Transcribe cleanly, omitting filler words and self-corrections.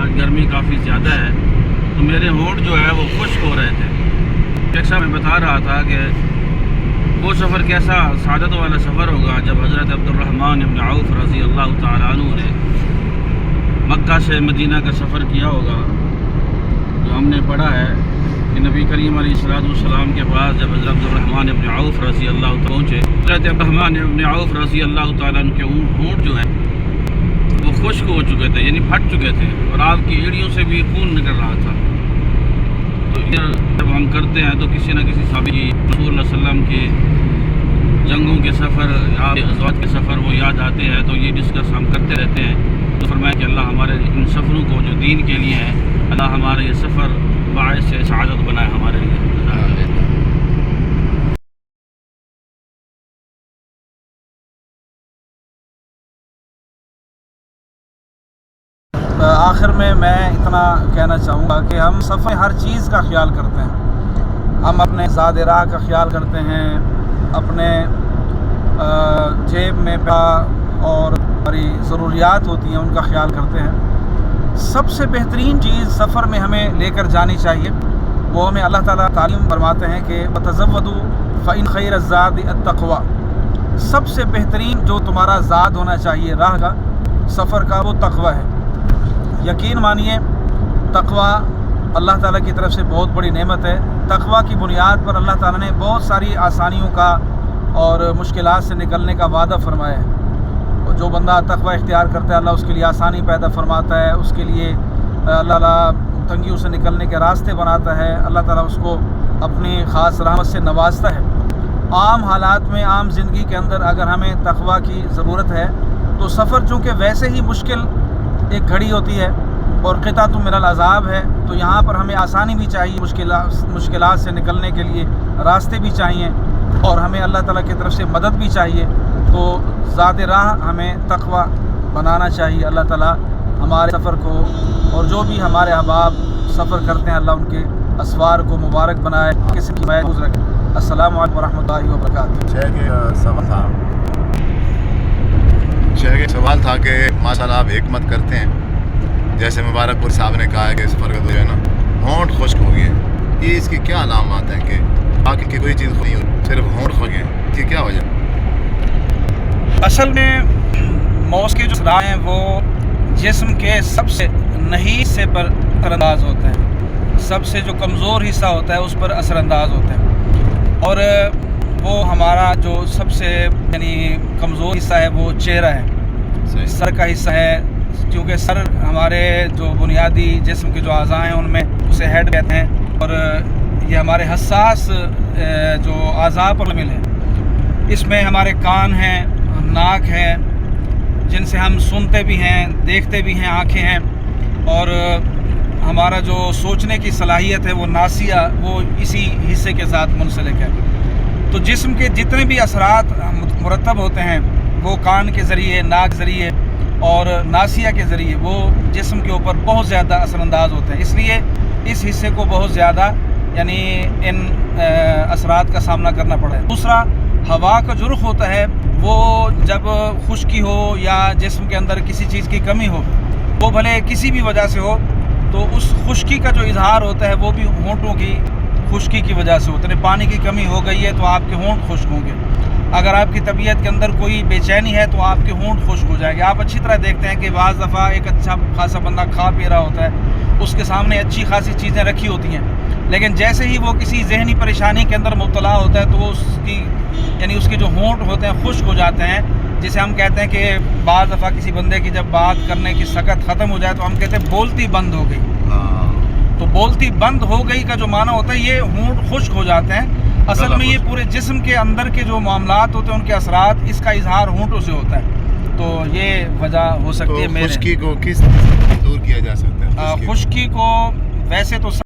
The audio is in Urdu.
آج گرمی کافی زیادہ ہے، تو میرے ہونٹ جو ہے وہ خشک ہو رہے تھے۔ ایک صاحب میں بتا رہا تھا کہ وہ سفر کیسا سعادت والا سفر ہوگا جب حضرت عبد الرحمن ابن عوف رضی اللہ تعالیٰ عنہ نے مکہ سے مدینہ کا سفر کیا ہوگا۔ جو ہم نے پڑھا ہے کہ نبی کریم علیہ السلام کے پاس جب حضرت عبد الرحمن ابن عوف رضی اللہ تعالیٰ پہنچے، حضرت عبد الرحمن ابن عوف رضی اللہ تعالیٰ عنہ کے ہونٹ جو ہیں وہ خشک ہو چکے تھے، یعنی پھٹ چکے تھے، اور آپ کی ایڑیوں سے بھی خون نکل رہا تھا۔ تو جب ہم کرتے ہیں تو کسی نہ کسی صحابی رسول اللہ صلی اللہ علیہ وسلم کی جنگوں کے سفر، غزوات کے سفر وہ یاد آتے ہیں، تو یہ ڈسکس ہم کرتے رہتے ہیں۔ تو فرمایا کہ اللہ ہمارے ان سفروں کو جو دین کے لیے ہیں، اللہ ہمارے یہ سفر باعث سعادت بنائے ہمارے لیے۔ آخر میں اتنا کہنا چاہوں گا کہ ہم سفر ہر چیز کا خیال کرتے ہیں۔ ہم اپنے زاد راہ کا خیال کرتے ہیں، اپنے جیب میں اور ہماری ضروریات ہوتی ہیں ان کا خیال کرتے ہیں۔ سب سے بہترین چیز سفر میں ہمیں لے کر جانی چاہیے، وہ ہمیں اللہ تعالیٰ تعلیم فرماتے ہیں کہ وَتَزَوَّدُوا فَإِنَّ خَيْرَ الزَّادِ التَّقْوَىٰ۔ سب سے بہترین جو تمہارا زاد ہونا چاہیے راہ کا، سفر کا، وہ تقویٰ ہے۔ یقین مانیے تقویٰ اللہ تعالیٰ کی طرف سے بہت بڑی نعمت ہے۔ تقویٰ کی بنیاد پر اللہ تعالیٰ نے بہت ساری آسانیوں کا اور مشکلات سے نکلنے کا وعدہ فرمایا ہے۔ جو بندہ تقویٰ اختیار کرتا ہے، اللہ اس کے لیے آسانی پیدا فرماتا ہے، اس کے لیے اللہ تعالیٰ تنگیوں سے نکلنے کے راستے بناتا ہے، اللہ تعالیٰ اس کو اپنی خاص رحمت سے نوازتا ہے۔ عام حالات میں، عام زندگی کے اندر اگر ہمیں تقویٰ کی ضرورت ہے تو سفر چونکہ ویسے ہی مشکل ایک گھڑی ہوتی ہے اور قطعۃ من العذاب ہے، تو یہاں پر ہمیں آسانی بھی چاہیے، مشکلات سے نکلنے کے لیے راستے بھی چاہیے، اور ہمیں اللہ تعالیٰ کی طرف سے مدد بھی چاہیے۔ تو ذات راہ ہمیں تقویٰ بنانا چاہیے۔ اللہ تعالیٰ ہمارے سفر کو اور جو بھی ہمارے احباب سفر کرتے ہیں، اللہ ان کے اسفار کو مبارک بنائے، کسی کی محفوظ رکھے۔ السلام علیکم ورحمۃ اللہ وبرکاتہ۔ شیخ ایک سوال تھا کہ ماشاءاللہ آپ حکمت کرتے ہیں، جیسے مبارک پور صاحب نے کہا ہے کہ سفر کا جو ہے نا ہونٹ خشک ہو گئے، یہ اس کی کیا علامات ہیں کہ باقی کی کوئی چیز نہیں ہو، صرف ہونٹ خشک ہیں، اس کی کیا وجہ؟ اصل میں موس کے جو اثرات ہیں وہ جسم کے سب سے نحیف حصے پر اثر انداز ہوتے ہیں، سب سے جو کمزور حصہ ہوتا ہے اس پر اثر انداز ہوتے ہیں، اور وہ ہمارا جو سب سے یعنی کمزور حصہ ہے وہ چہرہ ہے، سر کا حصہ ہے، کیونکہ سر ہمارے جو بنیادی جسم کے جو اعضاء ہیں ان میں اسے ہیڈ کہتے ہیں، اور یہ ہمارے حساس جو اعضاء پر مشتمل ہے۔ اس میں ہمارے کان ہیں، ناک ہے، جن سے ہم سنتے بھی ہیں، دیکھتے بھی ہیں، آنکھیں ہیں، اور ہمارا جو سوچنے کی صلاحیت ہے وہ ناسیہ، وہ اسی حصے کے ساتھ منسلک ہے۔ تو جسم کے جتنے بھی اثرات مرتب ہوتے ہیں وہ کان کے ذریعے، ناک ذریعے اور ناسیہ کے ذریعے وہ جسم کے اوپر بہت زیادہ اثر انداز ہوتے ہیں، اس لیے اس حصے کو بہت زیادہ یعنی ان اثرات کا سامنا کرنا پڑا ہے۔ دوسرا، ہوا کا جو رخ ہوتا ہے وہ جب خشکی ہو یا جسم کے اندر کسی چیز کی کمی ہو، وہ بھلے کسی بھی وجہ سے ہو، تو اس خشکی کا جو اظہار ہوتا ہے وہ بھی ہونٹوں کی خشکی کی وجہ سے ہوتا ہے۔ پانی کی کمی ہو گئی ہے تو آپ کے ہونٹ خشک ہوں گے، اگر آپ کی طبیعت کے اندر کوئی بے چینی ہے تو آپ کے ہونٹ خشک ہو جائے گے۔ آپ اچھی طرح دیکھتے ہیں کہ بعض دفعہ ایک اچھا خاصا بندہ کھا پی رہا ہوتا ہے، اس کے سامنے اچھی خاصی چیزیں رکھی ہوتی ہیں، لیکن جیسے ہی وہ کسی ذہنی پریشانی کے اندر مبتلا ہوتا ہے تو وہ اس کے جو ہونٹ ہوتے ہیں خشک ہو جاتے ہیں، جسے ہم کہتے ہیں کہ بعض دفعہ کسی بندے کی جب بات کرنے کی سکت ختم ہو جائے تو ہم کہتے ہیں بولتی بند ہو گئی۔ تو بولتی بند ہو گئی کا جو معنی ہوتا ہے یہ ہونٹ خشک ہو جاتے ہیں۔ اصل میں یہ پورے جسم کے اندر کے جو معاملات ہوتے ہیں ان کے اثرات، اس کا اظہار ہونٹوں سے ہوتا ہے، تو یہ وجہ ہو سکتی ہے۔ خشکی کو کس دور کیا جا سکتا ہے؟ خشکی کو ویسے تو